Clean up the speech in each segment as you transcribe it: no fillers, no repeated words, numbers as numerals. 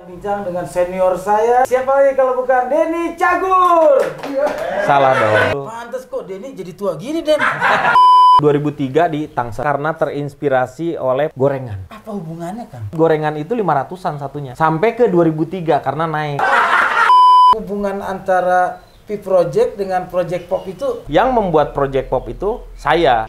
Bincang dengan senior saya. Siapa lagi kalau bukan Denny Cagur? Salah dong. Pantes kok Denny jadi tua gini, Den. 2003 di Tangsel karena terinspirasi oleh gorengan. Apa hubungannya, Kang? Gorengan itu 500-an satunya. Sampai ke 2003 karena naik. Hubungan antara P-Project dengan Project Pop itu? Yang membuat Project Pop itu saya.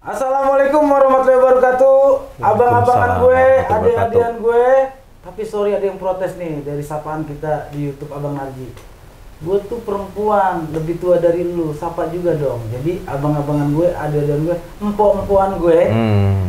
Assalamualaikum warahmatullahi wabarakatuh. Abang-abangan gue, adik-adian gue. Tapi sorry ada yang protes nih dari sapaan kita di YouTube Abang Narji. Gue tuh perempuan, lebih tua dari lu, sapa juga dong. Jadi abang-abangan gue, adik-adian gue, empok-empokan gue.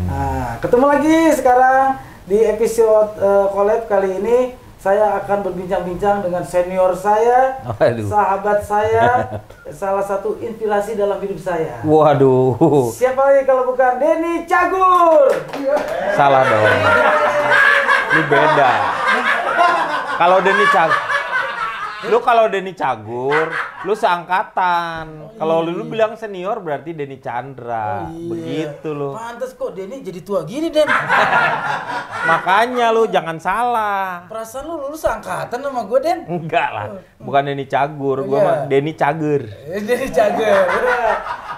Nah, ketemu lagi sekarang di episode collab kali ini. Saya akan berbincang-bincang dengan senior saya, sahabat saya, salah satu inspirasi dalam hidup saya. Waduh. Siapa lagi kalau bukan Denny Cagur? Salah dong. Ini beda. Kalau Denny Cagur, kalau Denny Cagur, lu seangkatan. Kalau lu bilang senior berarti Denny Chandra. Begitu lu. Pantes kok Denny jadi tua gini, Den. Makanya lu jangan salah. Perasaan lu lulus angkatan sama gue, Den? Enggak lah. Bukan Denny Cagur, gua mah Denny Cager. Denny Cager.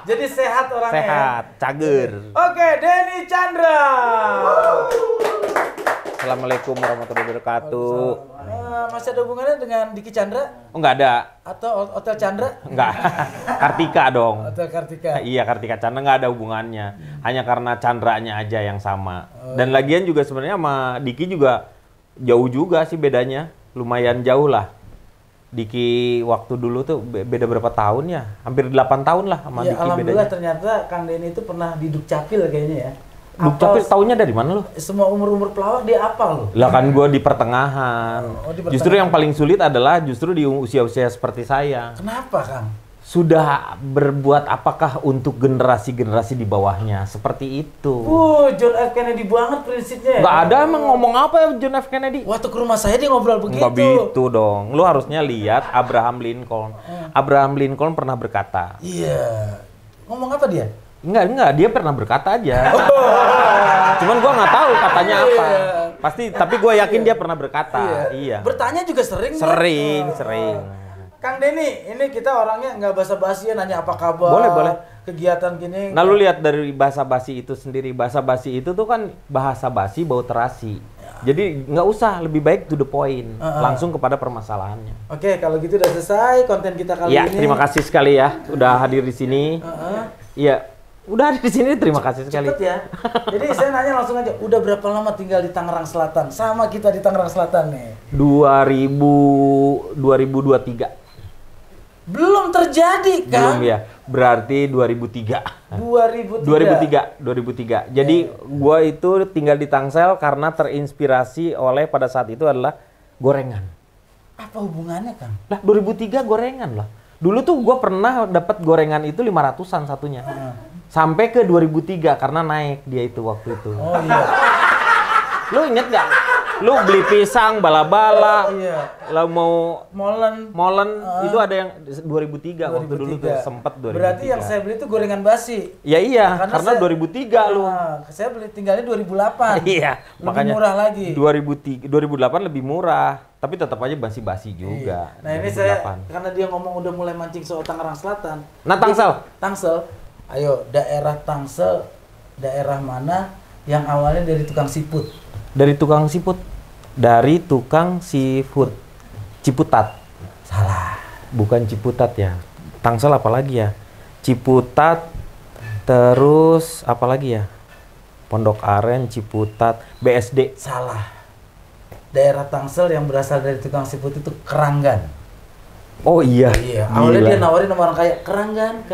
Jadi sehat orangnya. Sehat, Cager. Oke, Denny Chandra. Assalamualaikum warahmatullahi wabarakatuh. Masih ada hubungannya dengan Diki Chandra? Oh, enggak ada. Atau Hotel Chandra? Enggak. Kartika dong. Hotel Kartika. Iya, Kartika Chandra nggak ada hubungannya. Hanya karena Chandranya aja yang sama. Dan lagian juga sebenarnya sama Diki juga jauh juga sih bedanya. Lumayan jauh lah. Diki waktu dulu tuh beda berapa tahun ya? Hampir 8 tahun lah sama Ya, Diki alhamdulillah bedanya. Ternyata Kang Denny itu pernah di Dukcapil kayaknya ya. Dukcapil taunya dari mana lo? Semua umur-umur pelawak dia apal loh. Lah kan gue di pertengahan. Di Justru yang paling sulit adalah justru di usia-usia seperti saya. Kenapa, Kang? Sudah berbuat apakah untuk generasi-generasi di bawahnya? Seperti itu. John F. Kennedy banget prinsipnya. Nggak ada emang ngomong apa ya John F. Kennedy? Waktu ke rumah saya dia ngobrol begitu. Nggak begitu dong. Lu harusnya lihat Abraham Lincoln. Abraham Lincoln pernah berkata. Iya. Ngomong apa dia? Enggak, dia pernah berkata aja. Cuman gua nggak tahu katanya apa. Pasti, tapi gua yakin dia pernah berkata. Iya. Bertanya juga sering. Sering. Kang Denny, ini kita orangnya nggak basa-basi ya, nanya apa kabar. Boleh. Kegiatan gini. Nah, lu lihat dari bahasa basi itu sendiri. Bahasa basi itu tuh kan bahasa basi bau terasi. Jadi nggak usah, lebih baik to the point. Langsung kepada permasalahannya. Oke, kalau gitu udah selesai konten kita kali ini. Terima kasih sekali ya udah hadir di sini. Iya. Udah ada di sini, terima kasih sekali. Cepet ya. Jadi saya nanya langsung aja, udah berapa lama tinggal di Tangerang Selatan? Sama kita di Tangerang Selatan nih. 2023. Belum terjadi, kan? Belum ya. Berarti 2003. 2003. Jadi gua itu tinggal di Tangsel karena terinspirasi oleh pada saat itu adalah gorengan. Apa hubungannya, Kang? Lah 2003 gorengan lah. Dulu tuh gua pernah dapat gorengan itu 500-an satunya. Sampai ke 2003 karena naik dia itu waktu itu. Oh iya. Lu inget gak? Lu beli pisang bala-bala. Iya. Lu mau molen itu ada yang 2003 waktu dulu tuh sempet 2003. Berarti yang saya beli itu gorengan basi. Ya iya, karena 2003 lu. Saya beli tinggalnya 2008. Iya, lebih makanya murah lagi. 2008 lebih murah, tapi tetap aja basi-basi juga. Nah, ini 2008. saya karena dia ngomong udah mulai mancing soal Tangerang Selatan. Nah, Tangsel. Ayo, daerah Tangsel, daerah mana yang awalnya dari tukang siput? Dari tukang siput. Dari tukang seafood. Ciputat. Salah. Bukan Ciputat ya. Tangsel apa lagi ya? Ciputat. Terus apa lagi ya? Pondok Aren, Ciputat, BSD. Salah. Daerah Tangsel yang berasal dari tukang siput itu Keranggan. Oh iya. Iya. Awalnya dia nawarin sama orang kaya, Keranggan.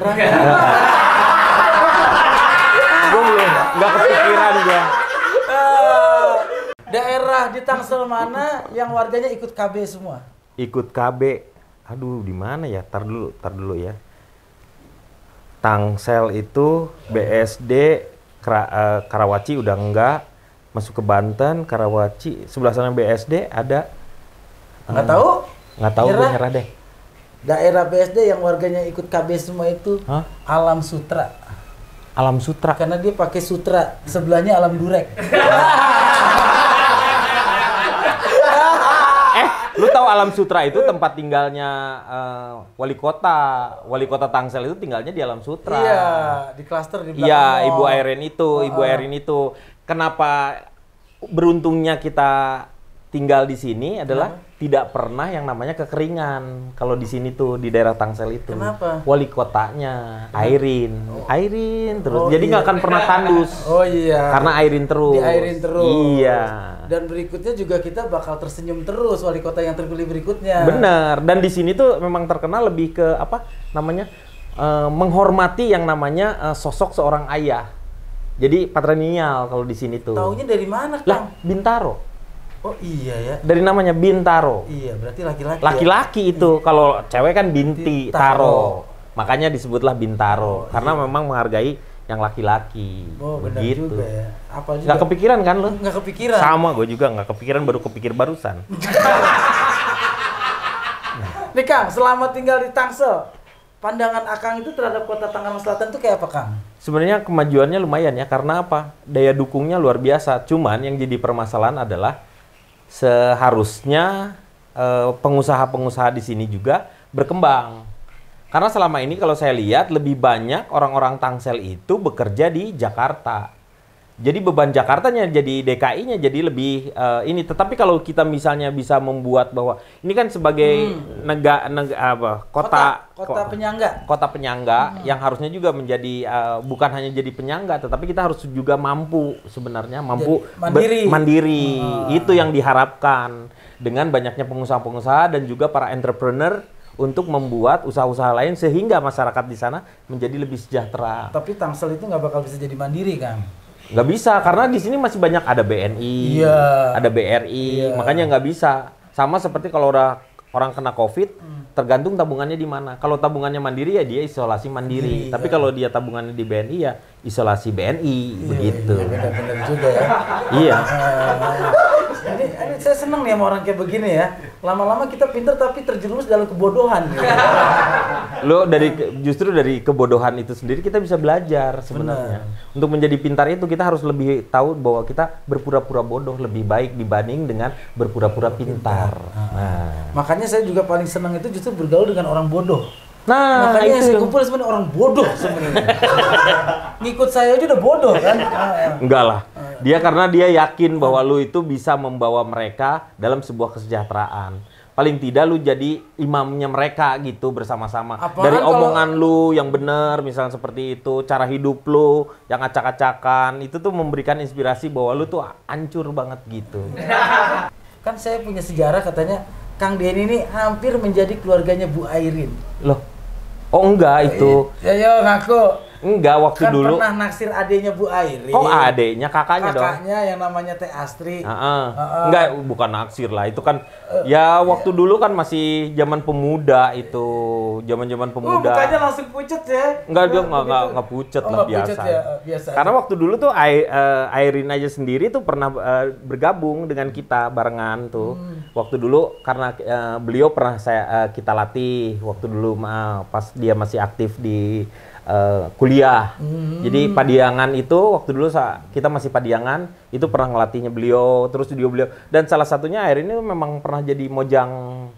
Tangsel mana yang warganya ikut KB semua? Ikut KB. Aduh, di mana ya? Tar dulu ya. Tangsel itu BSD Karawaci udah enggak. Masuk ke Banten, Karawaci, sebelah sana BSD ada. Nggak tahu? Nggak tahu, gue nyerah deh. Daerah BSD yang warganya ikut KB semua itu Alam Sutra. Alam Sutra. Karena dia pakai sutra, sebelahnya Alam Durek. Lu tahu Alam Sutra itu tempat tinggalnya wali kota Tangsel itu tinggalnya di Alam Sutra. Iya, di klaster di belakang. Iya, Ibu Airin itu. Kenapa beruntungnya kita tinggal di sini adalah tidak pernah yang namanya kekeringan. Kalau di sini tuh di daerah Tangsel itu. Kenapa? Wali kotanya Airin terus. Jadi nggak akan pernah tandus. Oh iya. Karena Airin terus. Di Airin terus. Iya. Dan berikutnya juga kita bakal tersenyum terus wali kota yang terpilih berikutnya. Benar. Dan di sini tuh memang terkenal lebih ke apa namanya menghormati yang namanya sosok seorang ayah. Jadi patrilineal kalau di sini tuh. Taunya dari mana, Kang? Lah, Bintaro. Oh iya ya. Dari namanya Bintaro. Iya, berarti laki-laki. Laki-laki itu. Kalau cewek kan Binti Taro. Makanya disebutlah Bintaro karena memang menghargai yang laki-laki. Oh, benar begitu. juga ya. Apa juga? Nggak kepikiran kan lo? Nggak kepikiran. Sama, gue juga nggak kepikiran, baru kepikir barusan. Nih Kang, selama tinggal di Tangsel, pandangan Akang itu terhadap kota Tangerang Selatan itu kayak apa, Kang? Sebenarnya kemajuannya lumayan ya, karena apa? Daya dukungnya luar biasa. Cuman yang jadi permasalahan adalah seharusnya pengusaha-pengusaha di sini juga berkembang. Karena selama ini kalau saya lihat lebih banyak orang-orang Tangsel itu bekerja di Jakarta. Jadi beban Jakartanya jadi DKI-nya jadi lebih ini. Tetapi kalau kita misalnya bisa membuat bahwa ini kan sebagai kota penyangga yang harusnya juga menjadi bukan hanya jadi penyangga, tetapi kita harus juga mampu sebenarnya mandiri. Itu yang diharapkan dengan banyaknya pengusaha-pengusaha dan juga para entrepreneur untuk membuat usaha-usaha lain sehingga masyarakat di sana menjadi lebih sejahtera. Tapi Tangsel itu nggak bakal bisa jadi mandiri, Kang. Nggak bisa, karena di sini masih banyak ada BNI, ada BRI, makanya nggak bisa. Sama seperti kalau orang kena COVID, tergantung tabungannya di mana. Kalau tabungannya mandiri ya dia isolasi mandiri, tapi kalau dia tabungannya di BNI ya isolasi BNI, begitu. Benar-benar juga ya. Iya. Ini saya seneng nih sama orang kayak begini ya. Lama-lama kita pintar tapi terjerumus dalam kebodohan. Gitu. Lo justru dari kebodohan itu sendiri kita bisa belajar sebenarnya. Untuk menjadi pintar itu kita harus lebih tahu bahwa kita berpura-pura bodoh lebih baik dibanding dengan berpura-pura pintar. Nah. Makanya saya juga paling senang itu justru bergaul dengan orang bodoh. Nah, makanya itu. saya kumpul sebenarnya orang bodoh sebenarnya. Ngikut saya aja udah bodoh kan? Enggak lah. Karena dia yakin bahwa lu itu bisa membawa mereka dalam sebuah kesejahteraan. Paling tidak lu jadi imamnya mereka gitu bersama-sama. Dari omongan lu yang benar, misalnya seperti itu, cara hidup lu yang acak-acakan, itu tuh memberikan inspirasi bahwa lu tuh hancur banget gitu. Kan saya punya sejarah katanya Kang Denny ini hampir menjadi keluarganya Bu Airin. Loh? Oh enggak itu. Ya ngaku. Enggak, waktu kan dulu. Kan pernah naksir adenya Bu Airin. Oh adenya, kakaknya dong. Kakaknya yang namanya Teh Astri. Enggak, bukan naksir lah. Itu kan ya waktu dulu kan masih zaman pemuda itu. Zaman-zaman pemuda. Bukannya langsung pucet ya? Enggak, dia enggak pucet lah biasa. Pucet ya, biasa. Karena waktu dulu tuh Airin aja sendiri tuh pernah bergabung dengan kita barengan tuh. Waktu dulu karena beliau pernah kita latih waktu dulu pas dia masih aktif di kuliah. Jadi Padiangan itu waktu dulu kita masih Padiangan itu pernah ngelatihnya beliau, terus studio beliau. Dan salah satunya Airin ini memang pernah jadi mojang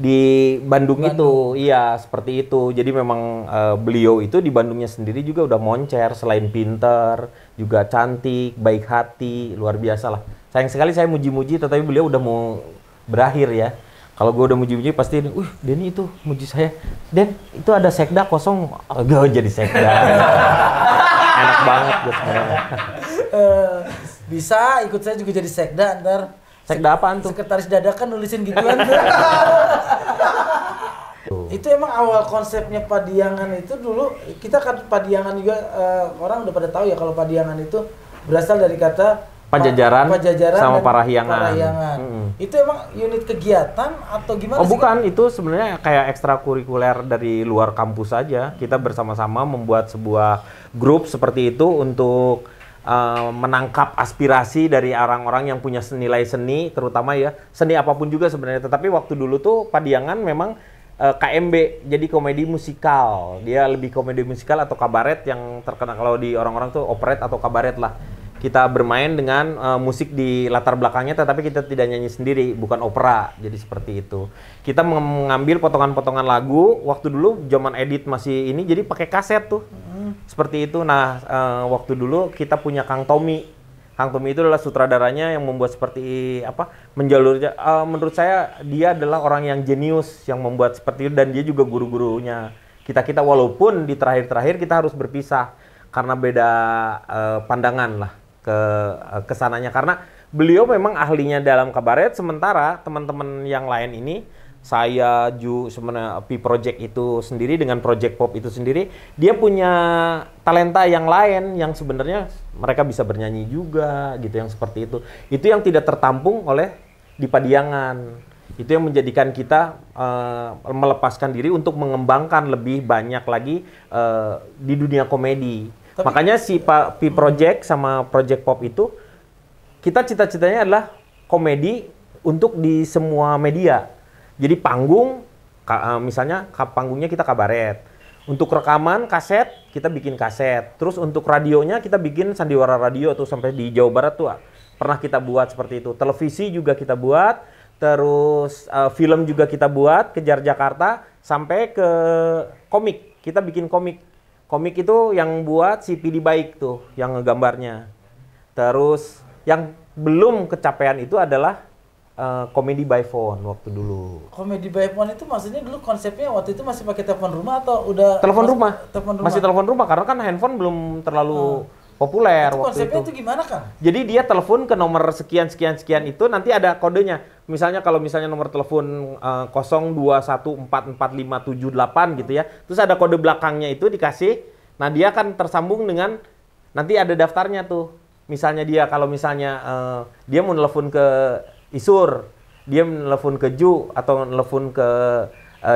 di Bandung itu. Iya, seperti itu. Jadi memang beliau itu di Bandungnya sendiri juga udah moncer, selain pinter, juga cantik, baik hati, luar biasa lah. Sayang sekali saya muji-muji tetapi beliau udah mau berakhir ya. Kalau gue udah muji-muji pasti, Denny itu muji saya. Den, itu ada sekda kosong. Gue jadi sekda. Enak banget gue sebenarnya. Bisa ikut saya juga jadi sekda ntar. Sekda apaan tuh? Sekretaris dadakan nulisin gituan tuh. Itu emang awal konsepnya Padiangan itu dulu. Kita kan Padiangan juga orang udah pada tahu ya kalau Padiangan itu berasal dari kata Pajajaran sama dan Parahyangan. Itu emang unit kegiatan atau gimana Oh sih? bukan, itu sebenarnya kayak ekstrakurikuler dari luar kampus saja. Kita bersama-sama membuat sebuah grup seperti itu untuk menangkap aspirasi dari orang-orang yang punya nilai seni, terutama ya seni apapun juga sebenarnya. Tetapi waktu dulu tuh Padiangan memang KMB, jadi komedi musikal. Dia lebih komedi musikal atau kabaret yang terkenal kalau di orang-orang tuh operet atau kabaret lah. Kita bermain dengan musik di latar belakangnya, tetapi kita tidak nyanyi sendiri, bukan opera. Jadi seperti itu. Kita mengambil potongan-potongan lagu. Waktu dulu zaman edit masih ini, jadi pakai kaset tuh. Seperti itu. Nah, waktu dulu kita punya Kang Tommy. Kang Tommy itu adalah sutradaranya yang membuat seperti apa? Menjalur. Menurut saya dia adalah orang yang jenius yang membuat seperti itu, dan dia juga guru-gurunya. Kita walaupun di terakhir-terakhir kita harus berpisah karena beda pandangan lah ke sananya, karena beliau memang ahlinya dalam kabaret, sementara teman-teman yang lain ini, saya sebenarnya Pi Project itu sendiri dengan Project Pop itu sendiri, dia punya talenta yang lain yang sebenarnya mereka bisa bernyanyi juga gitu, yang seperti itu. Itu yang tidak tertampung oleh di Padiangan. Itu yang menjadikan kita melepaskan diri untuk mengembangkan lebih banyak lagi di dunia komedi. Makanya si Pi Project sama Project Pop itu kita cita-citanya adalah komedi untuk di semua media. Jadi panggung, misalnya panggungnya kita kabaret. Untuk rekaman kaset, kita bikin kaset. Terus untuk radionya kita bikin sandiwara radio tuh sampai di Jawa Barat tuh pernah kita buat seperti itu. Televisi juga kita buat, terus film juga kita buat, Kejar Jakarta, sampai ke komik. Kita bikin komik. Komik itu yang buat si PD Baik tuh, yang ngegambarnya. Terus yang belum kecapean itu adalah komedi by phone waktu dulu. Komedi by phone itu maksudnya dulu konsepnya waktu itu masih pakai telepon rumah atau udah telepon rumah? Telepon rumah. Masih telepon rumah karena kan handphone belum terlalu populer itu waktu konsepnya itu. Itu gimana, Kang? Jadi dia telepon ke nomor sekian itu nanti ada kodenya. Misalnya kalau misalnya nomor telepon 02144578 gitu ya. Terus ada kode belakangnya itu dikasih. Nah, dia akan tersambung dengan nanti ada daftarnya tuh. Misalnya dia kalau misalnya dia mau telepon ke Isur, dia nelfon ke Ju atau nelfon ke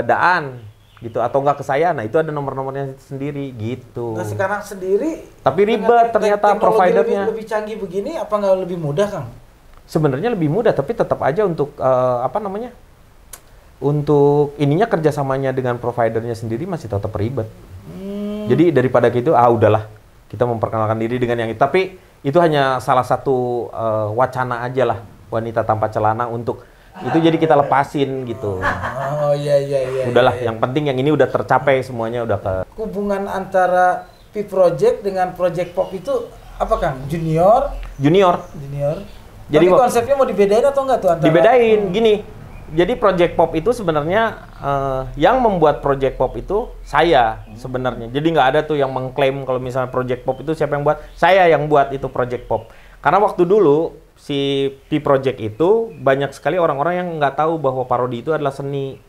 Daan gitu, atau enggak ke saya. Nah, itu ada nomor-nomornya sendiri gitu. Nah, sekarang sendiri tapi ribet ternyata providernya. Lebih canggih begini apa nggak lebih mudah, Kang? Sebenarnya lebih mudah, tapi tetap aja untuk untuk ininya kerjasamanya dengan providernya sendiri masih tetap ribet. Jadi daripada gitu, udahlah kita memperkenalkan diri dengan yang itu. Tapi itu hanya salah satu wacana aja lah, wanita tanpa celana untuk itu, jadi kita lepasin gitu. Oh iya. Udahlah, yang penting yang ini udah tercapai semuanya, udah ke. Hubungan antara Pi Project dengan Project Pop itu apa, Kang? Junior. Jadi konsepnya mau dibedain atau enggak tuh antara? Dibedain, gini. Jadi Project Pop itu sebenarnya yang membuat Project Pop itu saya sebenarnya. Jadi nggak ada tuh yang mengklaim kalau misalnya Project Pop itu siapa yang buat. Saya yang buat itu Project Pop. Karena waktu dulu si Pi Project itu banyak sekali orang-orang yang nggak tahu bahwa parodi itu adalah seni.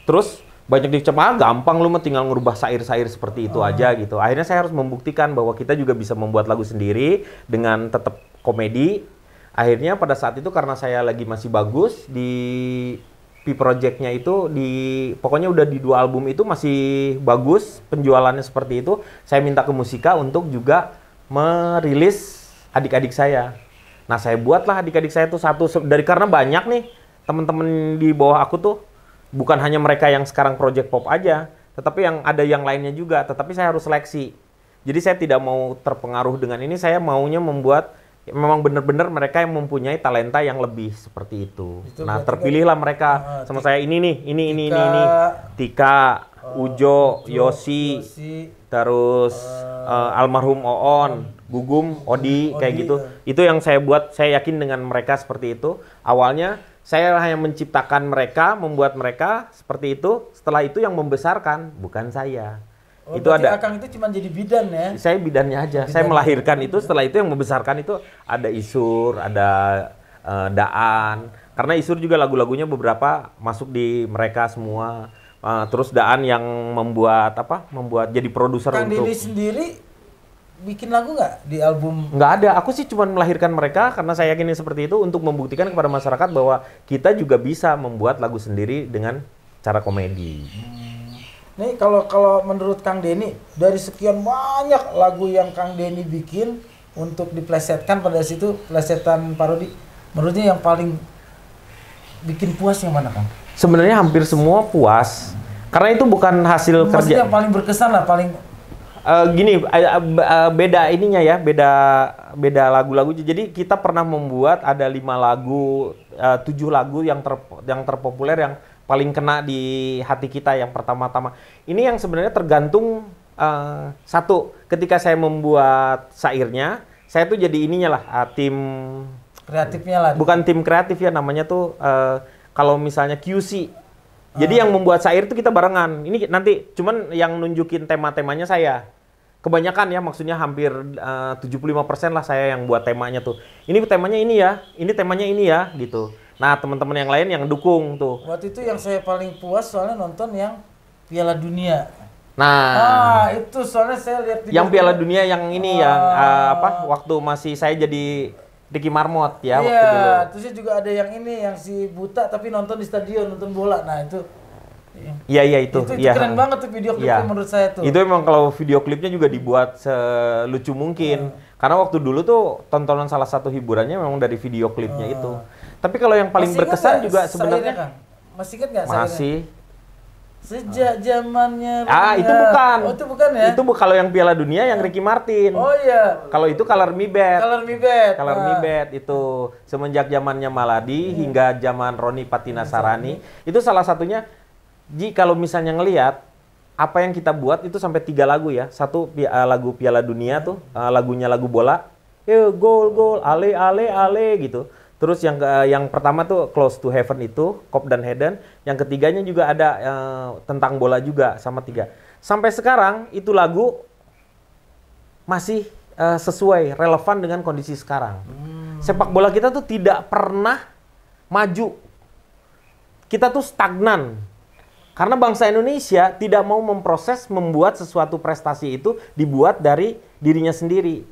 Terus banyak dicap, gampang lu mah tinggal ngerubah sair-sair seperti itu aja gitu. Akhirnya saya harus membuktikan bahwa kita juga bisa membuat lagu sendiri dengan tetap komedi. Akhirnya pada saat itu karena saya lagi masih bagus di Pi Project-nya itu, pokoknya udah di 2 album itu masih bagus penjualannya seperti itu, saya minta ke Musika untuk juga merilis adik-adik saya. Nah, saya buatlah adik-adik saya tuh satu karena banyak nih teman-teman di bawah aku tuh, bukan hanya mereka yang sekarang Project Pop aja, tetapi ada yang lainnya juga, tetapi saya harus seleksi. Jadi saya tidak mau terpengaruh dengan ini, saya maunya membuat memang benar-benar mereka yang mempunyai talenta yang lebih seperti itu. Nah, terpilihlah mereka sama saya ini nih, ini. Tika, Ujo, Yosi, terus almarhum Oon, Gugum, Odi, kayak gitu. Itu yang saya buat, saya yakin dengan mereka seperti itu. Awalnya saya hanya menciptakan mereka, membuat mereka seperti itu. Setelah itu yang membesarkan bukan saya. Oh, itu ada. Akang itu cuma jadi bidan ya? Saya bidannya aja. Saya melahirkan itu, setelah itu yang membesarkan itu ada Isur, ada Daan. Karena Isur juga lagu-lagunya beberapa masuk di mereka semua. Terus Daan yang membuat jadi produser Kang untuk. Dili sendiri bikin lagu nggak di album? Nggak ada, aku sih cuma melahirkan mereka karena saya yakin seperti itu untuk membuktikan kepada masyarakat bahwa kita juga bisa membuat lagu sendiri dengan cara komedi. Nih kalau menurut Kang Denny, dari sekian banyak lagu yang Kang Denny bikin untuk diplesetkan pada situ, plesetan parodi, menurutnya yang paling bikin puas yang mana, Kang? Sebenarnya hampir semua puas, karena itu bukan hasil Maksudnya kerja. yang paling berkesan lah, paling Gini, beda ininya ya, beda lagu-lagu. Jadi kita pernah membuat ada 5 lagu, 7 lagu yang terpopuler yang paling kena di hati kita yang pertama-tama. Ini yang sebenarnya tergantung satu, ketika saya membuat syairnya, saya tuh jadi ininya lah, tim kreatifnya lah. bukan tim kreatif ya, namanya tuh kalau misalnya QC. Jadi yang membuat syair itu kita barengan. Ini nanti cuman yang nunjukin tema-temanya saya. Kebanyakan ya, maksudnya hampir 75% lah saya yang buat temanya tuh. Ini temanya ini ya, ini temanya ini ya, gitu. Nah, teman-teman yang lain yang dukung tuh. Waktu itu yang saya paling puas soalnya nonton yang Piala Dunia. Nah, itu soalnya saya lihat yang Piala Dunia yang ini yang waktu masih saya jadi Ricky Marmot ya waktu dulu. Iya, terusnya juga ada yang ini yang si buta tapi nonton di stadion, nonton bola. Nah, itu Iya itu ya. keren banget tuh video klipnya menurut saya tuh. Itu emang kalau video klipnya juga dibuat selucu mungkin. Karena waktu dulu tuh tontonan salah satu hiburannya memang dari video klipnya itu. Tapi kalau yang paling berkesan juga sebenarnya masih ingat nggak? Masih. Sejak zamannya. Itu bukan. Oh, itu bukan ya? Itu kalau yang Piala Dunia yang Ricky Martin. Oh iya. Kalau itu Color Me Bad. Color Me Bad itu semenjak zamannya Maladi hingga zaman Roni Patinasarani. Itu salah satunya. Ji, kalau misalnya ngelihat apa yang kita buat itu sampai 3 lagu ya. Satu lagu Piala Dunia tuh, lagunya lagu bola. Gol, ale gitu. Terus yang pertama tuh Close to Heaven itu, Cop dan Hayden. Yang ketiganya juga ada tentang bola juga sama 3. Sampai sekarang itu lagu masih sesuai, relevan dengan kondisi sekarang. Sepak bola kita tuh tidak pernah maju. Kita tuh stagnan. Karena bangsa Indonesia tidak mau memproses membuat sesuatu prestasi itu dibuat dari dirinya sendiri.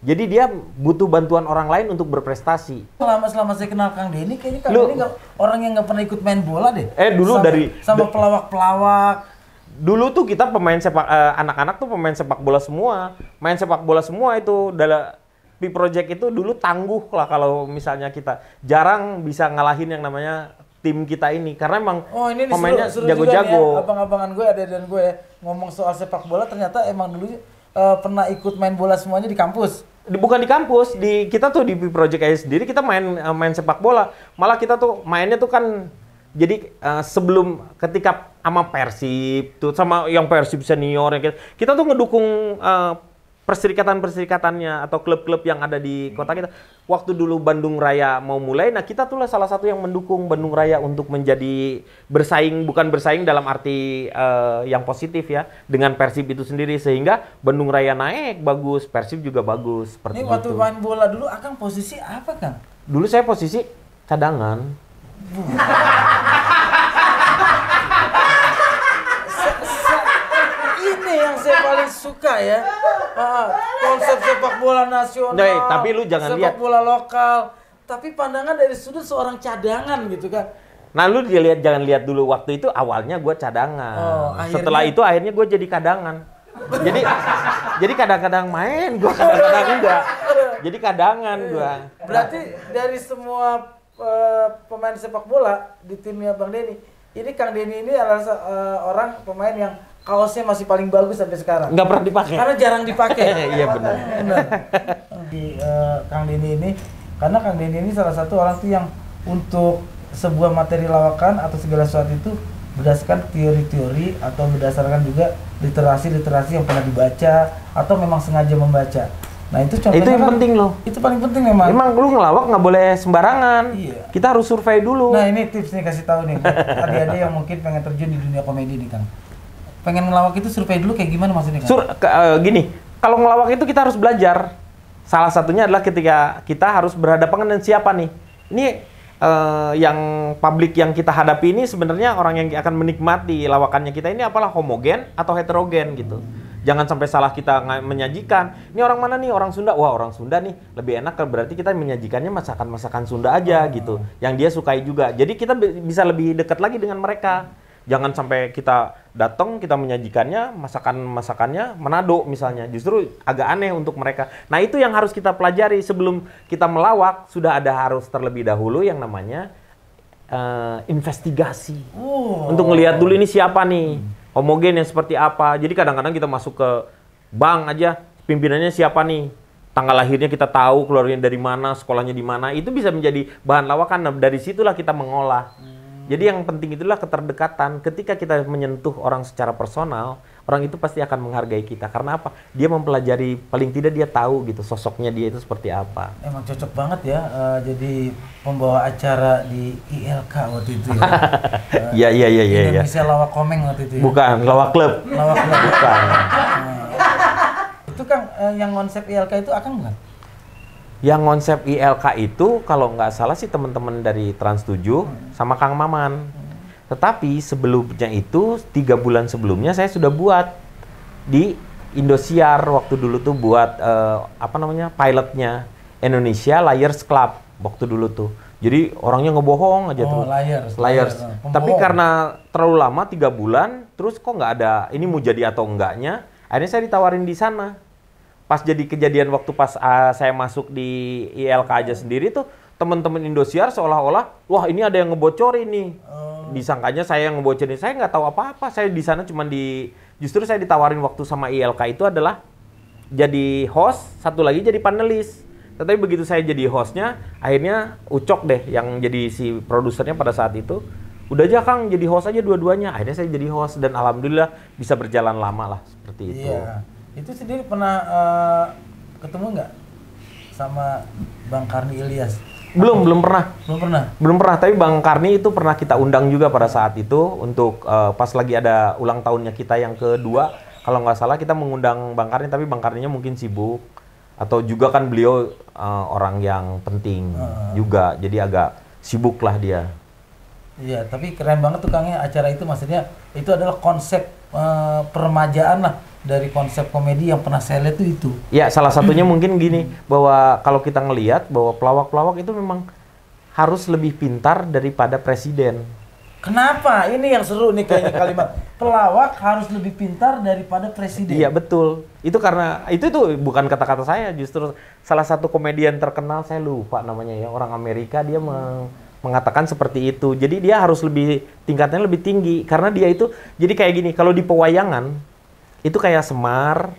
Jadi dia butuh bantuan orang lain untuk berprestasi. Selama saya kenal Kang Denny, kayaknya Kang Denny orang yang nggak pernah ikut main bola deh. Dulu sama pelawak-pelawak. Dulu tuh kita pemain anak-anak tuh pemain sepak bola semua. Main sepak bola semua itu dalam P-Project itu dulu tangguh lah kalau misalnya kita jarang bisa ngalahin yang namanya tim kita ini karena emang pemainnya jago-jago. Abang-abangan gue, dan gue ngomong soal sepak bola ternyata emang dulu pernah ikut main bola semuanya di kampus. Bukan di kampus, kita tuh di Project aja sendiri kita main sepak bola. Malah kita tuh mainnya tuh kan jadi sebelum ketika sama Persib tuh sama yang Persib senior yang kita tuh ngedukung perserikatan-perserikatannya atau klub-klub yang ada di kota kita. Waktu dulu Bandung Raya mau mulai, nah kita tuh lah salah satu yang mendukung Bandung Raya untuk menjadi bersaing, bukan bersaing dalam arti yang positif ya, dengan Persib itu sendiri. Sehingga Bandung Raya naik, bagus, Persib juga bagus. Seperti ini waktu main bola dulu, Akang posisi apa, Kang? Dulu saya posisi cadangan. Ini yang saya paling suka ya. Konsep sepak bola nasional. Nah, tapi lu jangan lihat sepak bola lokal, tapi pandangan dari sudut seorang cadangan gitu kan. Nah, lu jangan lihat dulu waktu itu awalnya gue cadangan. Setelah itu akhirnya gue jadi cadangan. jadi kadang-kadang main, gue kadang-kadang enggak. Jadi cadangan gue. Berarti dari semua pemain sepak bola di timnya Bang Denny, ini Kang Denny ini adalah orang pemain yang kaosnya masih paling bagus sampai sekarang. Nggak pernah dipakai. Karena jarang dipakai. Iya benar. Kang Denny ini, karena Kang Denny ini salah satu orang tuh yang untuk sebuah materi lawakan atau segala sesuatu itu berdasarkan teori-teori atau berdasarkan juga literasi-literasi yang pernah dibaca atau memang sengaja membaca. Nah itu contohnya itu yang penting loh. Itu paling penting memang. Emang lu ngelawak nggak boleh sembarangan. Iya. Kita harus survei dulu. Nah ini tips nih, kasih tahu nih adik-adik yang mungkin pengen terjun di dunia komedi nih Kang. Pengen ngelawak itu survei dulu kayak gimana maksudnya Kang? Gini, kalau ngelawak itu kita harus belajar. Salah satunya adalah ketika kita harus berhadapan dengan siapa nih. Ini yang publik yang kita hadapi ini sebenarnya orang yang akan menikmati lawakannya kita ini apalah homogen atau heterogen gitu. Jangan sampai salah kita menyajikan. Ini orang mana nih? Orang Sunda. Wah, orang Sunda nih lebih enak, berarti kita menyajikannya masakan-masakan Sunda aja gitu. Yang dia sukai juga. Jadi kita bisa lebih dekat lagi dengan mereka. Jangan sampai kita datang, kita menyajikannya masakannya Manado misalnya. Justru agak aneh untuk mereka. Nah, itu yang harus kita pelajari sebelum kita melawak. Sudah ada harus terlebih dahulu yang namanya investigasi. Untuk ngelihat dulu ini siapa nih, homogen yang seperti apa. Jadi kadang-kadang kita masuk ke bank aja, pimpinannya siapa nih, tanggal lahirnya kita tahu, keluarnya dari mana, sekolahnya di mana. Itu bisa menjadi bahan lawakan. Nah, dari situlah kita mengolah. Jadi yang penting itulah keterdekatan. Ketika kita menyentuh orang secara personal, orang itu pasti akan menghargai kita. Karena apa? Dia mempelajari, paling tidak dia tahu gitu sosoknya dia itu seperti apa. Emang cocok banget ya jadi pembawa acara di ILK waktu itu ya. Iya. Indonesia Lawak Komeng waktu itu ya. Bukan, Lawak Club. Lawak Club. Bukan. Itu Kang yang konsep ILK itu Akang bukan? Yang konsep ILK itu kalau nggak salah sih teman-teman dari Trans 7 sama Kang Maman. Tetapi sebelumnya itu 3 bulan sebelumnya saya sudah buat di Indosiar waktu dulu tuh buat pilotnya Indonesia Liars Club waktu dulu tuh. Jadi orangnya ngebohong aja tuh. Liars. Tapi karena terlalu lama 3 bulan, terus kok nggak ada ini mau jadi atau enggaknya, akhirnya saya ditawarin di sana. Pas jadi kejadian waktu pas saya masuk di ILK aja sendiri tuh, teman-teman Indosiar seolah-olah, wah ini ada yang ngebocorin nih. Disangkanya saya yang ngebocorin. Saya nggak tahu apa-apa. Saya di sana cuma justru saya ditawarin waktu sama ILK itu adalah jadi host, satu lagi jadi panelis. Tetapi begitu saya jadi hostnya, akhirnya Ucok deh yang jadi si produsernya pada saat itu. Udah aja Kang jadi host aja dua-duanya. Akhirnya saya jadi host dan alhamdulillah bisa berjalan lama lah seperti itu. Iya. Itu sendiri pernah ketemu nggak sama Bang Karni Ilyas? Belum pernah. Belum pernah, tapi Bang Karni itu pernah kita undang juga pada saat itu untuk pas lagi ada ulang tahunnya kita yang kedua. Kalau nggak salah kita mengundang Bang Karni, tapi Bang Karninya mungkin sibuk. Atau juga kan beliau orang yang penting juga, jadi agak sibuk lah dia. Iya, tapi keren banget tuh Kangnya acara itu, maksudnya itu adalah konsep peremajaan lah dari konsep komedi yang pernah saya lihat tuh itu. Ya, salah satunya mungkin gini, bahwa kalau kita ngelihat bahwa pelawak-pelawak itu memang harus lebih pintar daripada presiden. Kenapa? Ini yang seru nih kayaknya kalimat. Pelawak harus lebih pintar daripada presiden. Iya, betul. Itu karena itu bukan kata-kata saya, justru salah satu komedian terkenal, saya lupa namanya ya, orang Amerika, dia mengatakan seperti itu. Jadi dia harus tingkatnya lebih tinggi karena dia itu jadi kayak gini, kalau di pewayangan itu kayak Semar,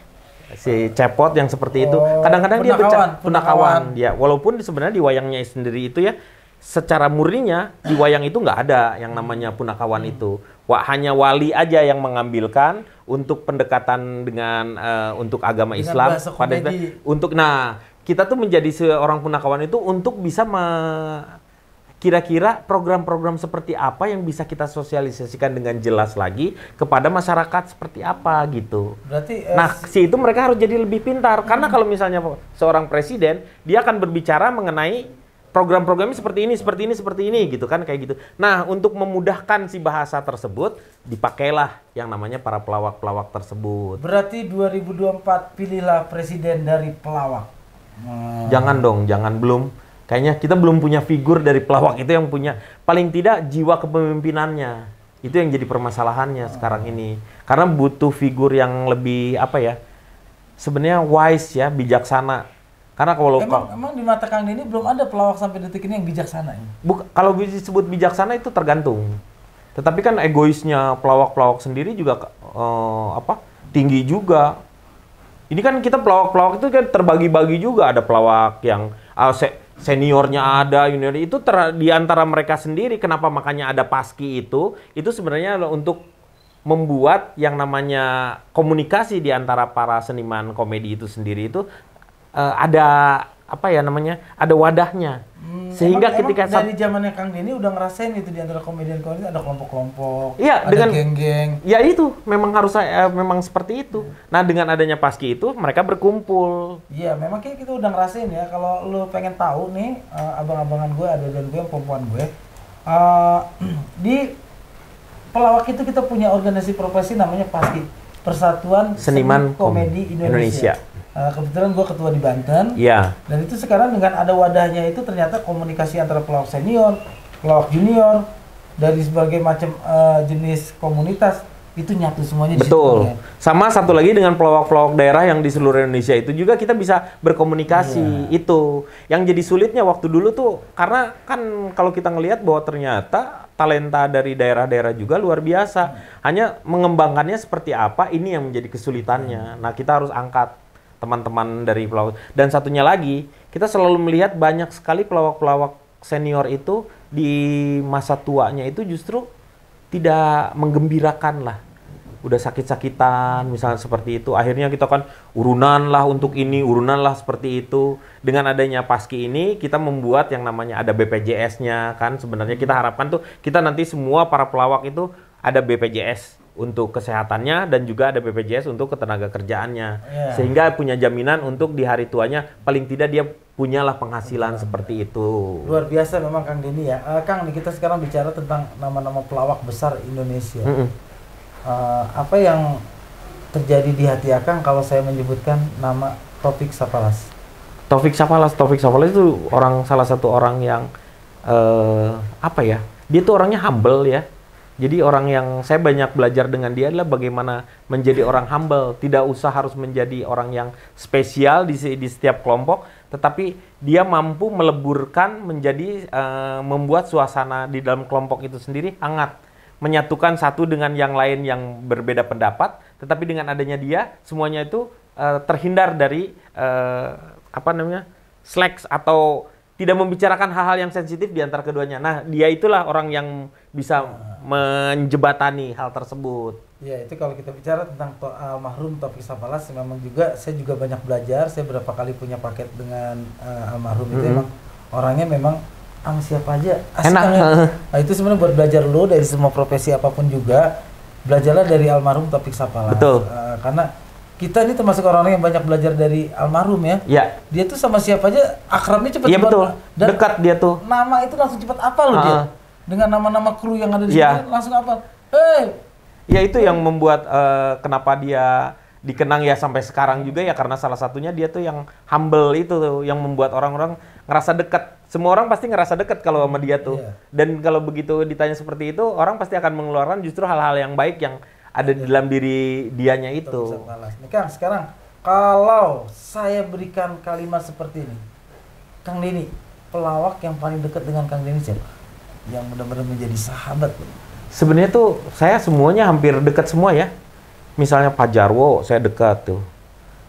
si Cepot yang seperti itu. Kadang-kadang dia punakawan. Dia walaupun sebenarnya di wayangnya sendiri itu ya secara murninya di wayang itu nggak ada yang namanya punakawan itu. Hanya wali aja yang mengambilkan untuk pendekatan dengan untuk agama Islam kita tuh menjadi seorang punakawan itu untuk bisa kira-kira program-program seperti apa yang bisa kita sosialisasikan dengan jelas lagi kepada masyarakat seperti apa gitu. Berarti itu mereka harus jadi lebih pintar karena kalau misalnya seorang presiden dia akan berbicara mengenai program-programnya seperti ini gitu kan, kayak gitu. Nah, untuk memudahkan si bahasa tersebut dipakailah yang namanya para pelawak-pelawak tersebut. Berarti 2024 pilihlah presiden dari pelawak. Jangan dong, belum. Kayaknya kita belum punya figur dari pelawak itu yang punya paling tidak jiwa kepemimpinannya. Itu yang jadi permasalahannya sekarang ini. Karena butuh figur yang lebih sebenarnya wise ya, bijaksana. Karena kalau emang di mata Kang Denny belum ada pelawak sampai detik ini yang bijaksana. Kalau disebut bijaksana itu tergantung. Tetapi kan egoisnya pelawak-pelawak sendiri juga tinggi juga. Ini kan kita pelawak-pelawak itu kan terbagi-bagi juga, ada pelawak yang seniornya ada, junior itu di antara mereka sendiri. Kenapa makanya ada paski itu sebenarnya untuk membuat yang namanya komunikasi di antara para seniman komedi itu sendiri itu ada ada wadahnya. Sehingga ketika dari zamannya Kang Denny udah ngerasain itu di antara komedian-komedian ada kelompok-kelompok, ada dengan geng-geng. Ya itu memang memang seperti itu. Nah, dengan adanya paski itu mereka berkumpul. Iya, memang kita udah ngerasain ya. Kalau lu pengen tahu nih, abang-abangan gue, adegan gue, perempuan gue, di pelawak itu kita punya organisasi profesi namanya paski. Persatuan Seniman Komedi Indonesia. Kebetulan gue ketua di Banten. Iya. Dan itu sekarang dengan ada wadahnya itu ternyata komunikasi antara pelawak senior, pelawak junior, dari berbagai macam jenis komunitas itu nyatu semuanya. Betul. Di situ, ya. Sama satu lagi dengan pelawak-pelawak daerah yang di seluruh Indonesia itu juga kita bisa berkomunikasi. Itu yang jadi sulitnya waktu dulu tuh, karena kan kalau kita ngelihat bahwa ternyata talenta dari daerah-daerah juga luar biasa. Hanya mengembangkannya seperti apa, ini yang menjadi kesulitannya. Nah, kita harus angkat teman-teman dari pelawak. Dan satunya lagi, kita selalu melihat banyak sekali pelawak-pelawak senior itu di masa tuanya itu justru tidak menggembirakan lah. Udah sakit-sakitan misalnya seperti itu, akhirnya kita kan urunan lah untuk ini, urunan lah seperti itu. Dengan adanya Paski ini kita membuat yang namanya ada BPJS-nya kan, sebenarnya kita harapkan tuh kita nanti semua para pelawak itu ada BPJS untuk kesehatannya dan juga ada BPJS untuk ketenaga kerjaannya, sehingga punya jaminan untuk di hari tuanya paling tidak dia punyalah penghasilan seperti itu. Luar biasa memang Kang Denny ya. Kang, kita sekarang bicara tentang nama-nama pelawak besar Indonesia. Apa yang terjadi di hati Akang kalau saya menyebutkan nama Taufik Sapalas? Taufik Sapalas itu salah satu orang yang apa ya? Dia tuh orangnya humble ya. Jadi orang yang saya banyak belajar dengan dia adalah bagaimana menjadi orang humble. Tidak usah harus menjadi orang yang spesial di setiap kelompok, tetapi dia mampu meleburkan menjadi membuat suasana di dalam kelompok itu sendiri hangat. Menyatukan satu dengan yang lain yang berbeda pendapat, tetapi dengan adanya dia semuanya itu terhindar dari slacks atau tidak membicarakan hal-hal yang sensitif di antara keduanya. Nah, dia itulah orang yang bisa menjebatani hal tersebut. Ya, itu kalau kita bicara tentang almarhum Taufik Sapalas, memang juga saya juga banyak belajar. Saya berapa kali punya paket dengan almarhum itu, emang orangnya memang siapa aja asik. Enak. Nah, itu sebenarnya buat belajar lo dari semua profesi apapun juga, belajarlah dari almarhum Taufik Sapalas. Betul. Karena kita ini termasuk orang-orang yang banyak belajar dari almarhum ya. Iya. Dia tuh sama siapa aja akrabnya cepet. Iya betul. Dan dekat dia tuh. Nama itu langsung cepet apa loh dia. Dengan nama-nama kru yang ada di sini langsung apa? Ya itu yang membuat kenapa dia dikenang ya sampai sekarang juga ya, karena salah satunya dia tuh yang humble itu tuh, yang membuat orang-orang ngerasa dekat. Semua orang pasti ngerasa dekat kalau sama dia tuh. Dan kalau begitu ditanya seperti itu, orang pasti akan mengeluarkan justru hal-hal yang baik yang ada di dalam diri dianya itu. Nih Kang, sekarang kalau saya berikan kalimat seperti ini, Kang Denny, pelawak yang paling dekat dengan Kang Denny siapa? Yang benar-benar menjadi sahabat. Sebenarnya tuh saya semuanya hampir dekat semua ya. Misalnya Pak Jarwo, saya dekat tuh.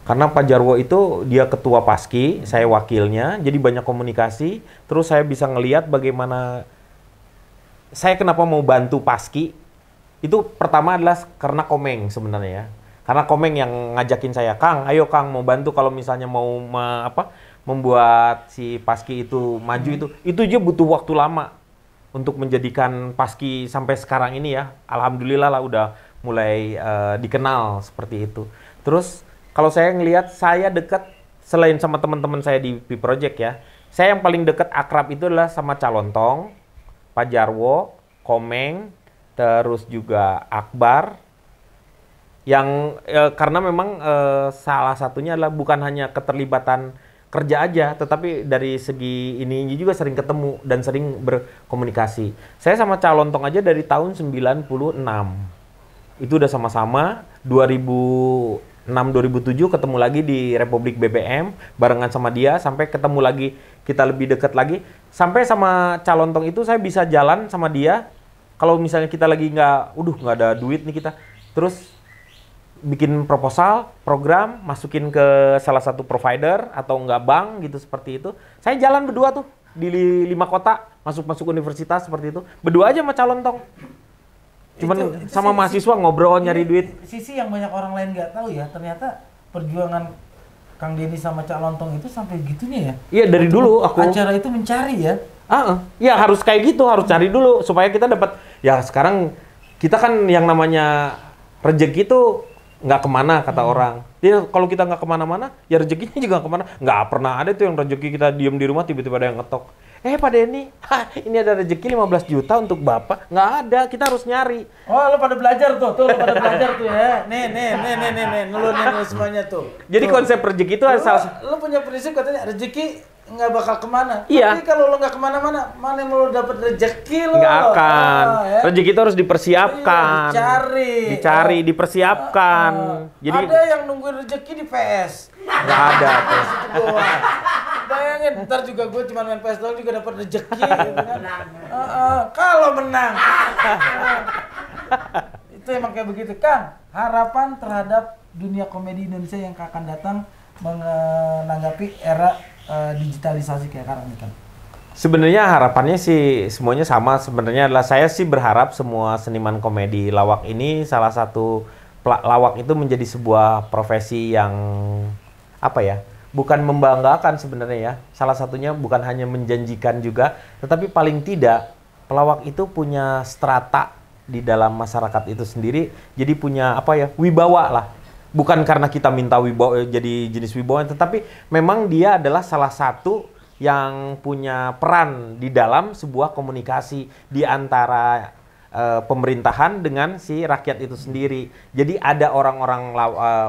Karena Pak Jarwo itu dia ketua Paski, saya wakilnya, jadi banyak komunikasi. Terus saya bisa ngelihat bagaimana saya kenapa mau bantu Paski. Itu pertama adalah karena Komeng sebenarnya ya. Karena Komeng yang ngajakin saya, Kang, ayo Kang mau bantu kalau misalnya mau membuat si Paski itu maju itu aja butuh waktu lama untuk menjadikan Paski sampai sekarang ini ya. Alhamdulillah lah udah mulai dikenal seperti itu. Terus kalau saya ngelihat saya dekat selain sama teman-teman saya di Project ya, saya yang paling dekat akrab itu adalah sama Calontong, Pak Jarwo, Komeng, terus juga Akbar, yang karena memang salah satunya adalah bukan hanya keterlibatan kerja aja, tetapi dari segi ini juga sering ketemu dan sering berkomunikasi. Saya sama Calontong aja dari tahun 96. Itu udah sama-sama, 2006-2007 ketemu lagi di Republik BBM, barengan sama dia, sampai ketemu lagi, kita lebih dekat lagi. Sampai sama Calontong itu saya bisa jalan sama dia, kalau misalnya kita lagi nggak ada duit nih kita, terus bikin proposal, program, masukin ke salah satu provider atau nggak bank gitu seperti itu. Saya jalan berdua tuh di 5 kota, masuk universitas seperti itu. Berdua aja sama Calontong. Cuman itu sama mahasiswa ngobrol nyari duit. Sisi yang banyak orang lain nggak tahu ya, ternyata perjuangan Kang Denny sama Calontong itu sampai gitunya ya. Iya, dari dulu aku acara itu mencari ya. Ya harus kayak gitu, harus cari dulu supaya kita dapat. Ya sekarang kita kan yang namanya rezeki itu nggak kemana kata orang. Jadi kalau kita nggak kemana-mana, ya rezekinya juga nggak kemana. Nggak pernah ada tuh yang rezeki kita diem di rumah tiba-tiba ada yang ngetok. Pak Denny, ini ada rezeki 15 juta untuk Bapak. Nggak ada, kita harus nyari. Oh, lo pada belajar tuh lo pada belajar tuh ya. Nih, ngeluh semuanya tuh. Jadi konsep rezeki itu lo punya prinsip katanya rezeki nggak bakal kemana. Iya. Tapi kalau lo nggak kemana-mana, mana yang lo dapat rezeki lo? Nggak akan. Rezeki itu harus dipersiapkan. Iya, dicari, dipersiapkan. Jadi ada yang nungguin rezeki di PS. Nggak ada tuh. Bayangin, ntar juga gue cuma main PS doang juga dapat rezeki gitu kan. Kalau menang. Itu emang kayak begitu, Kang. Harapan terhadap dunia komedi Indonesia yang akan datang menanggapi era digitalisasi kayak sekarang nih, Kang. Sebenarnya harapannya sih semuanya sama. Sebenarnya adalah saya sih berharap semua seniman komedi lawak ini salah satu lawak itu menjadi sebuah profesi yang apa ya? Bukan membanggakan sebenarnya ya. Salah satunya bukan hanya menjanjikan juga, tetapi paling tidak pelawak itu punya strata di dalam masyarakat itu sendiri. Jadi punya apa ya? Wibawa lah. Bukan karena kita minta wibawa jadi jenis wibawa, tetapi memang dia adalah salah satu yang punya peran di dalam sebuah komunikasi di antara pemerintahan dengan si rakyat itu sendiri. Jadi ada orang-orang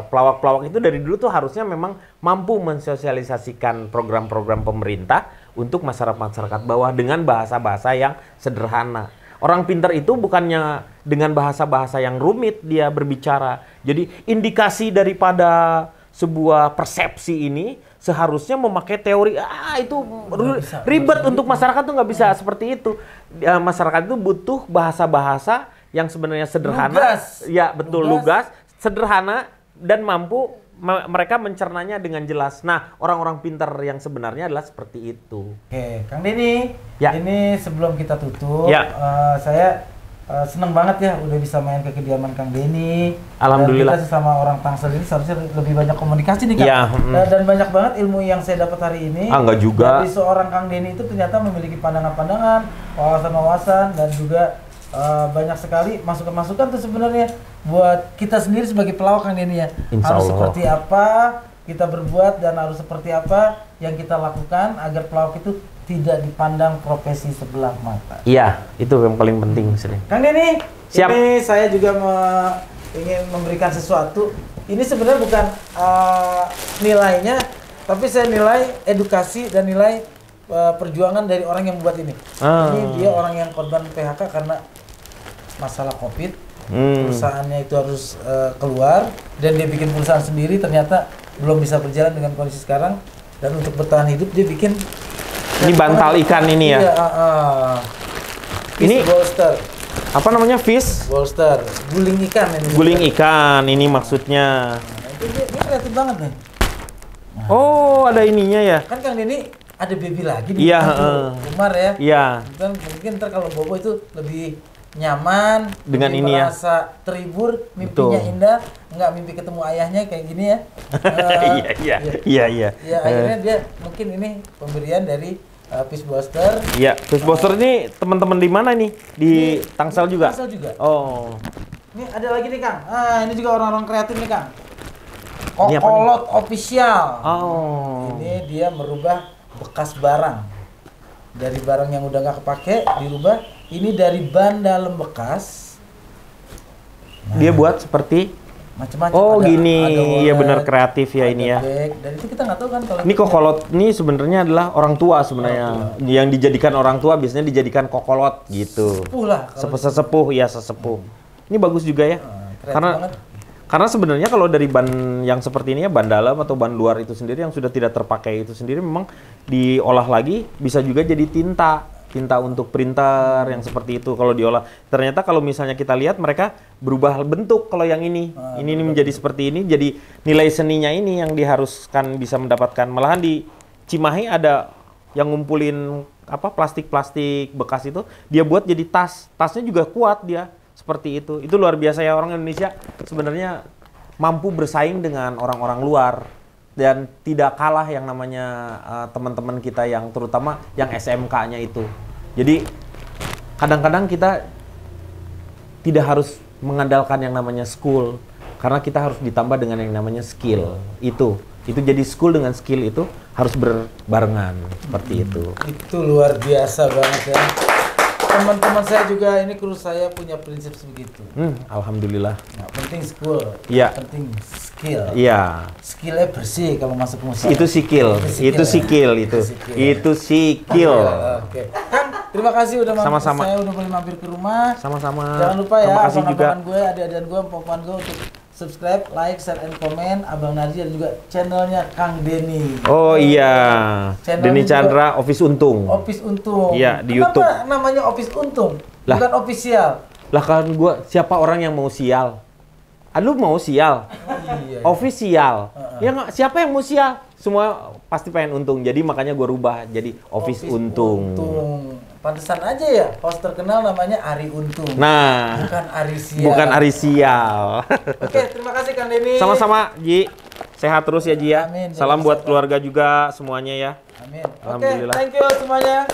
pelawak-pelawak itu dari dulu tuh harusnya memang mampu mensosialisasikan program-program pemerintah untuk masyarakat bawah dengan bahasa-bahasa yang sederhana. Orang pintar itu bukannya dengan bahasa-bahasa yang rumit dia berbicara. Jadi indikasi daripada sebuah persepsi ini seharusnya memakai teori itu ribet untuk masyarakat tuh nggak bisa seperti itu. Masyarakat itu butuh bahasa-bahasa yang sebenarnya sederhana, lugas. Ya betul, lugas, sederhana dan mampu mereka mencernanya dengan jelas. Nah, orang-orang pintar yang sebenarnya adalah seperti itu. Oke, Kang Denny, ya. Ini sebelum kita tutup, ya. Saya senang banget ya udah bisa main ke kediaman Kang Denny. Alhamdulillah. Dan kita sesama orang Tangsel ini seharusnya lebih banyak komunikasi nih, Kang. Ya, dan banyak banget ilmu yang saya dapat hari ini. Enggak juga. Dari seorang Kang Denny itu ternyata memiliki pandangan-pandangan, wawasan-wawasan, dan juga banyak sekali masukan-masukan tuh sebenarnya buat kita sendiri sebagai pelawak, Kang Denny ya. Harus seperti apa kita berbuat dan harus seperti apa yang kita lakukan agar pelawak itu tidak dipandang profesi sebelah mata. Iya, itu yang paling penting sih. Kang Denny, siap. Ini saya juga ingin memberikan sesuatu. Ini sebenarnya bukan nilainya, tapi saya nilai edukasi dan nilai perjuangan dari orang yang membuat ini. Ini dia orang yang korban PHK karena masalah COVID. Perusahaannya itu harus keluar dan dia bikin perusahaan sendiri, ternyata belum bisa berjalan dengan kondisi sekarang, dan untuk bertahan hidup dia bikin ini bantal ikan ini ya. Iya, ini bolster. Apa namanya? Fish bolster, guling ikan ini. Guling ikan ini maksudnya. Ini kreatif banget nih. Oh, ada ininya ya. Kan Kang Denny ada baby lagi nih. Iya, Umar ya. Iya. Dan mungkin ntar kalau bobo itu lebih nyaman dengan ini ya, merasa terhibur, mimpinya indah, nggak mimpi ketemu ayahnya kayak gini ya. Iya. Akhirnya dia mungkin ini pemberian dari Fish Buster. Iya, Fish Buster ini teman-teman di mana nih? Di Tangsel juga? Tangsel juga. Oh. Ini ada lagi nih, Kang. Ini juga orang-orang kreatif nih, Kang. Kokolot Official. Oh. Ini dia merubah bekas barang. Dari barang yang udah nggak kepake dirubah. Ini dari ban dalam bekas. Dia buat seperti macam-macam. Oh, gini. Iya benar, kreatif ya ini ya. Bag. Dan itu kita nggak tahu kan kalau ini kokolot ini sebenarnya adalah orang tua sebenarnya. Yang dijadikan orang tua biasanya dijadikan kokolot gitu. Sesepuh lah. Sesepuh, ya sesepuh. Ini bagus juga ya. Karena sebenarnya kalau dari ban yang seperti ini ya, ban dalam atau ban luar itu sendiri yang sudah tidak terpakai itu sendiri memang diolah lagi bisa juga jadi tinta untuk printer yang seperti itu kalau diolah. Ternyata kalau misalnya kita lihat mereka berubah bentuk kalau yang ini. Ini menjadi seperti ini, jadi nilai seninya ini yang diharuskan bisa mendapatkan. Malahan di Cimahi ada yang ngumpulin plastik-plastik bekas itu, dia buat jadi tas. Tasnya juga kuat dia. Seperti itu. Itu luar biasa ya, orang Indonesia sebenarnya mampu bersaing dengan orang-orang luar. Dan tidak kalah yang namanya teman-teman kita yang terutama yang SMK-nya itu. Jadi kadang-kadang kita tidak harus mengandalkan yang namanya school, karena kita harus ditambah dengan yang namanya skill. Itu jadi school dengan skill itu harus berbarengan seperti itu. Itu luar biasa banget ya. Teman-teman saya juga, ini kru saya punya prinsip begitu. Alhamdulillah. Nggak penting school, Iya. penting skill. Iya. Skillnya bersih kalau masuk musik. Itu skill, itu skill, itu skill. Oke. Kang, terima kasih udah mampir. Sama-sama. Saya udah boleh mampir ke rumah. Sama-sama. Jangan lupa ya, Terima kasih juga. abang-abangan gue, adik-adikan gue, empok-empokan gue untuk subscribe, like, share, and comment Abang Narji dan juga channelnya Kang Denny. Oh iya, Channelnya Denny juga Chandra Office Untung. Office Untung. Iya, di Kenapa YouTube. namanya Office Untung? Lah. Bukan official. Lah kan gua siapa orang yang mau sial? Lu mau sial? Iya. Official. Ya nggak, siapa yang mau sial? Semua pasti pengen untung. Jadi makanya gua rubah jadi Office Untung. Pantesan aja ya, host terkenal namanya Ari Untung. Nah, Bukan Ari Sial. bukan Ari Sial. Oke, terima kasih Kang Denny. Sama-sama, Ji. Sehat terus ya, Ji ya. Amin. Salam buat keluarga juga semuanya ya. Amin. Oke, Alhamdulillah. thank you semuanya.